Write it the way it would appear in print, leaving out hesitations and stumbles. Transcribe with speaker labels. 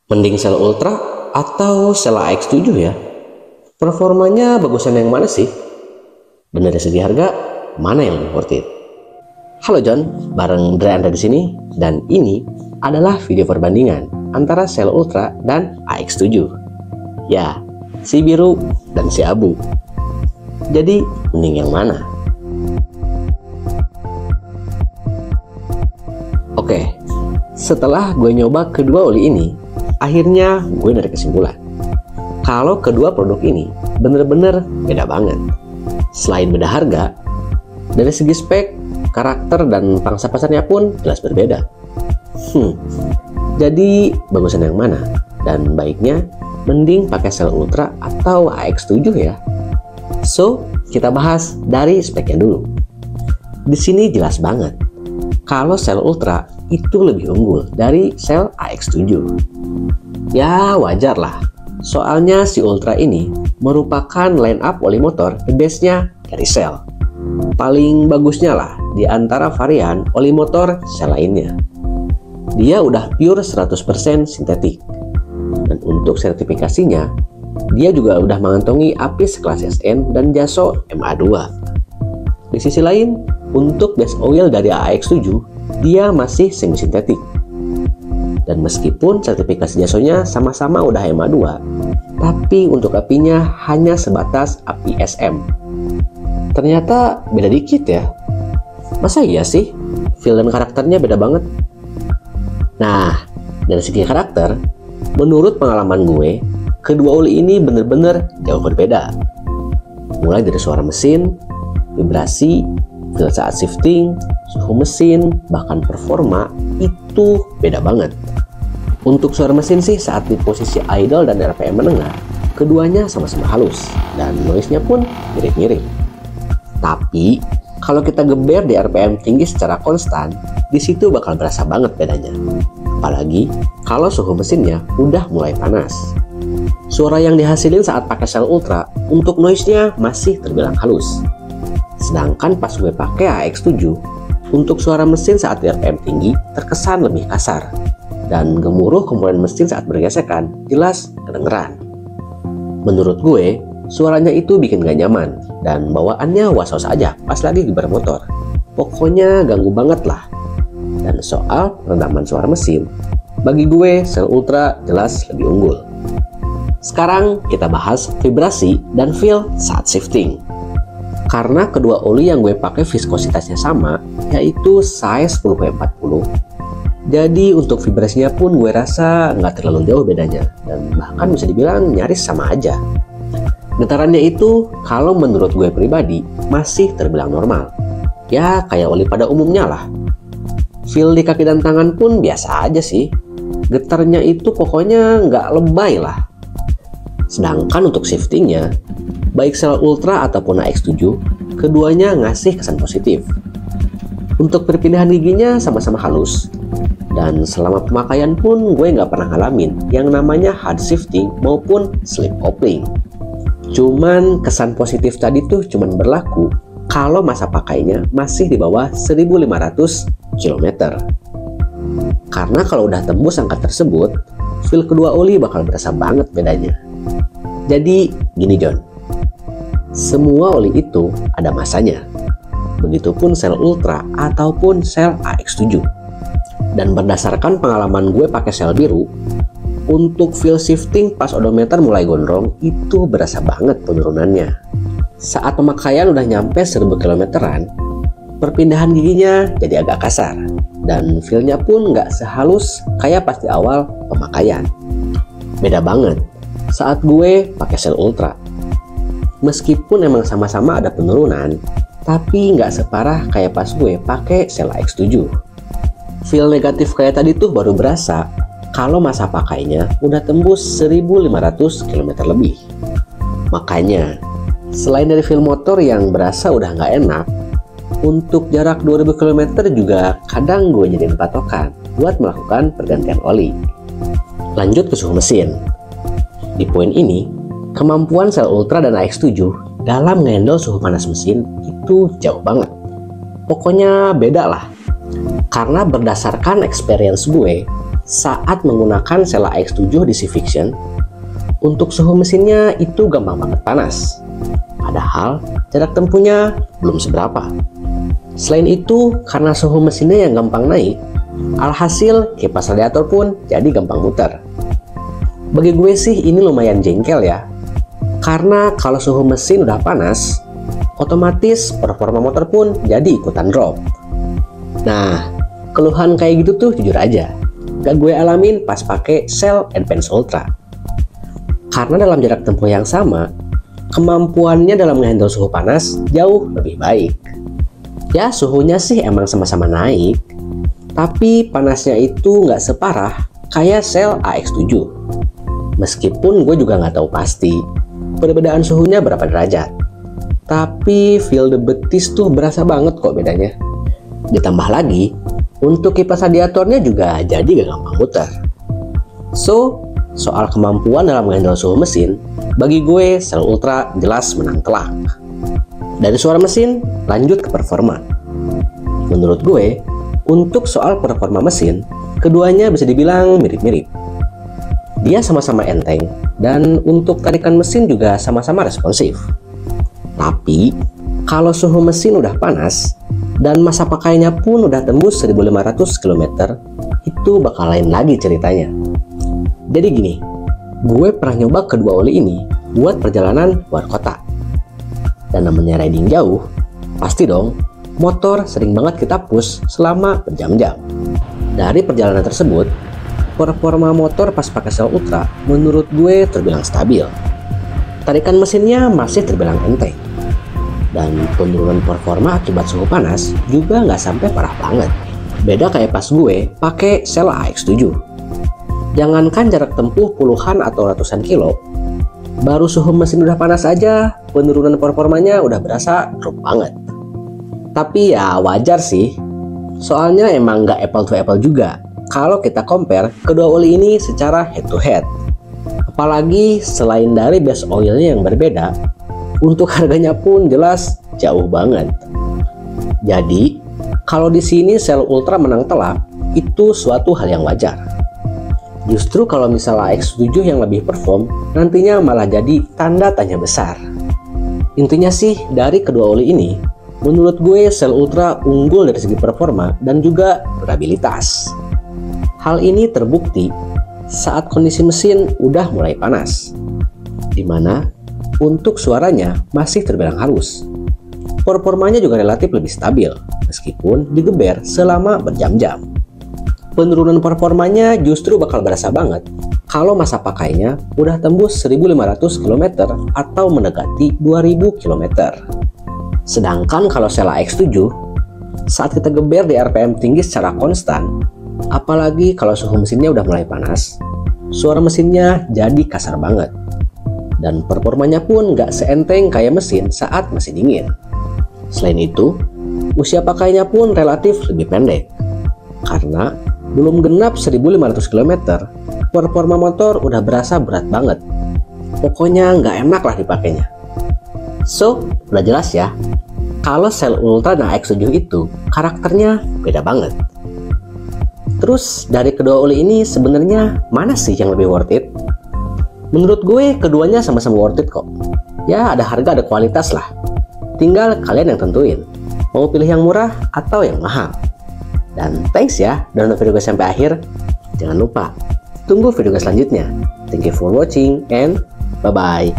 Speaker 1: Mending sel Ultra atau sel AX7 ya? Performanya bagusan yang mana sih? Bener dari segi harga, mana yang lebih worth it? Halo John, bareng Dre Andra di sini, dan ini adalah video perbandingan antara sel Ultra dan AX7. Ya, si biru dan si abu. Jadi, mending yang mana? Oke, setelah gue nyoba kedua oli ini, akhirnya gue narik kesimpulan kalau kedua produk ini bener-bener beda banget. Selain beda harga, dari segi spek, karakter, dan pangsa pasarnya pun jelas berbeda. Jadi bagusan yang mana? Dan baiknya mending pakai sel Ultra atau AX7 ya? So, kita bahas dari speknya dulu. Di sini jelas banget kalau sel Ultra itu lebih unggul dari sel AX7. Ya wajar lah, soalnya si Ultra ini merupakan line up oli motor the best-nya dari sel. Paling bagusnya lah di antara varian oli motor sel lainnya. Dia udah pure 100% sintetik. Dan untuk sertifikasinya, dia juga udah mengantongi APIS kelas SN dan JASO MA2. Di sisi lain, untuk base oil dari AX7, dia masih semi sintetik. Dan meskipun sertifikasi JASO-nya sama-sama udah MA2, tapi untuk apinya hanya sebatas api SM. Ternyata beda dikit ya. Masa iya sih? Feel dan karakternya beda banget. Nah, dari segi karakter, menurut pengalaman gue, kedua oli ini bener-bener jauh berbeda. Mulai dari suara mesin, vibrasi, feel saat shifting, suhu mesin, bahkan performa, itu beda banget. Untuk suara mesin sih saat di posisi idle dan RPM menengah, keduanya sama-sama halus dan noise-nya pun mirip-mirip. Tapi kalau kita geber di RPM tinggi secara konstan, di situ bakal berasa banget bedanya. Apalagi kalau suhu mesinnya udah mulai panas. Suara yang dihasilin saat pakai sel Ultra untuk noise-nya masih terbilang halus. Sedangkan pas gue pakai AX7, untuk suara mesin saat di RPM tinggi terkesan lebih kasar. Dan gemuruh komponen mesin saat bergesekan jelas kedengeran. Menurut gue, suaranya itu bikin gak nyaman dan bawaannya was-was aja pas lagi geber motor. Pokoknya ganggu banget lah. Dan soal peredaman suara mesin, bagi gue sel Ultra jelas lebih unggul. Sekarang kita bahas vibrasi dan feel saat shifting. Karena kedua oli yang gue pakai viskositasnya sama, yaitu size 10x40. Jadi untuk vibrasinya pun gue rasa nggak terlalu jauh bedanya, dan bahkan bisa dibilang nyaris sama aja. Getarannya itu kalau menurut gue pribadi masih terbilang normal. Ya kayak oli pada umumnya lah. Feel di kaki dan tangan pun biasa aja sih. Getarnya itu pokoknya nggak lebay lah. Sedangkan untuk shiftingnya, baik sel Ultra ataupun AX7, keduanya ngasih kesan positif. Untuk perpindahan giginya sama-sama halus. Dan selama pemakaian pun gue nggak pernah ngalamin yang namanya hard shifting maupun slip coupling. Cuman kesan positif tadi tuh cuman berlaku kalau masa pakainya masih di bawah 1500 km. Karena kalau udah tembus angka tersebut, feel kedua oli bakal berasa banget bedanya. Jadi gini John, semua oli itu ada masanya. Begitupun sel Ultra ataupun sel AX7. Dan berdasarkan pengalaman gue pakai sel biru, untuk feel shifting pas odometer mulai gondrong itu berasa banget penurunannya. Saat pemakaian udah nyampe 1000 kilometeran, perpindahan giginya jadi agak kasar. Dan feelnya pun nggak sehalus kayak pas di awal pemakaian. Beda banget saat gue pakai sel Ultra. Meskipun emang sama-sama ada penurunan, tapi nggak separah kayak pas gue pakai sel AX7. Feel negatif kayak tadi tuh baru berasa kalau masa pakainya udah tembus 1500 km lebih. Makanya, selain dari feel motor yang berasa udah nggak enak, untuk jarak 2000 km juga kadang gue jadiin patokan buat melakukan pergantian oli. Lanjut ke suhu mesin. Di poin ini, kemampuan sel Ultra dan AX7 dalam ngehandle suhu panas mesin itu jauh banget. Pokoknya beda lah. Karena berdasarkan experience gue, saat menggunakan sel AX7 DC Fiction, untuk suhu mesinnya itu gampang banget panas. Padahal jarak tempuhnya belum seberapa. Selain itu, karena suhu mesinnya yang gampang naik, alhasil kipas radiator pun jadi gampang muter. Bagi gue sih ini lumayan jengkel ya. Karena kalau suhu mesin udah panas, otomatis performa motor pun jadi ikutan drop. Nah, keluhan kayak gitu tuh jujur aja gak gue alamin pas pakai sel Advance Ultra. Karena dalam jarak tempuh yang sama, kemampuannya dalam menghandle suhu panas jauh lebih baik. Ya, suhunya sih emang sama-sama naik, tapi panasnya itu nggak separah kayak sel AX7. Meskipun gue juga nggak tahu pasti perbedaan suhunya berapa derajat, tapi feel the betis tuh berasa banget kok bedanya. Ditambah lagi, untuk kipas radiatornya juga jadi gak gampang muter. So, soal kemampuan dalam menghandle suhu mesin, bagi gue sel Ultra jelas menang telak. Dari suara mesin, lanjut ke performa. Menurut gue, untuk soal performa mesin, keduanya bisa dibilang mirip-mirip. Dia sama-sama enteng, dan untuk tarikan mesin juga sama-sama responsif. Tapi, kalau suhu mesin udah panas, dan masa pakainya pun udah tembus 1500 km, itu bakal lain lagi ceritanya. Jadi gini, gue pernah nyoba kedua oli ini buat perjalanan luar kota. Dan namanya riding jauh, pasti dong, motor sering banget kita push selama berjam-jam. Dari perjalanan tersebut, performa motor pas pakai sel Ultra menurut gue terbilang stabil. Tarikan mesinnya masih terbilang enteng. Dan penurunan performa akibat suhu panas juga nggak sampai parah banget. Beda kayak pas gue pakai sel AX7. Jangankan jarak tempuh puluhan atau ratusan kilo, baru suhu mesin udah panas aja, penurunan performanya udah berasa drop banget. Tapi ya wajar sih, soalnya emang nggak apple to apple juga kalau kita compare kedua oli ini secara head to head. Apalagi selain dari base oilnya yang berbeda, untuk harganya pun jelas jauh banget. Jadi, kalau di sini sel Ultra menang telak, itu suatu hal yang wajar. Justru kalau misalnya AX7 yang lebih perform, nantinya malah jadi tanda tanya besar. Intinya sih, dari kedua oli ini, menurut gue sel Ultra unggul dari segi performa dan juga durabilitas. Hal ini terbukti saat kondisi mesin udah mulai panas, dimana untuk suaranya masih terbilang halus. Performanya juga relatif lebih stabil, meskipun digeber selama berjam-jam. Penurunan performanya justru bakal berasa banget kalau masa pakainya udah tembus 1500 km atau mendekati 2000 km. Sedangkan kalau sel AX7, saat kita geber di RPM tinggi secara konstan, apalagi kalau suhu mesinnya udah mulai panas, suara mesinnya jadi kasar banget. Dan performanya pun nggak seenteng kayak mesin saat masih dingin. Selain itu, usia pakainya pun relatif lebih pendek. Karena belum genap 1500 km, performa motor udah berasa berat banget. Pokoknya nggak enak lah dipakainya. So, udah jelas ya, kalau sel Ultra dan AX7 itu karakternya beda banget. Terus dari kedua oli ini sebenarnya mana sih yang lebih worth it? Menurut gue keduanya sama-sama worth it kok. Ya ada harga ada kualitas lah. Tinggal kalian yang tentuin mau pilih yang murah atau yang mahal. Dan thanks ya udah nonton video gue sampai akhir. Jangan lupa tunggu video gue selanjutnya. Thank you for watching and bye bye.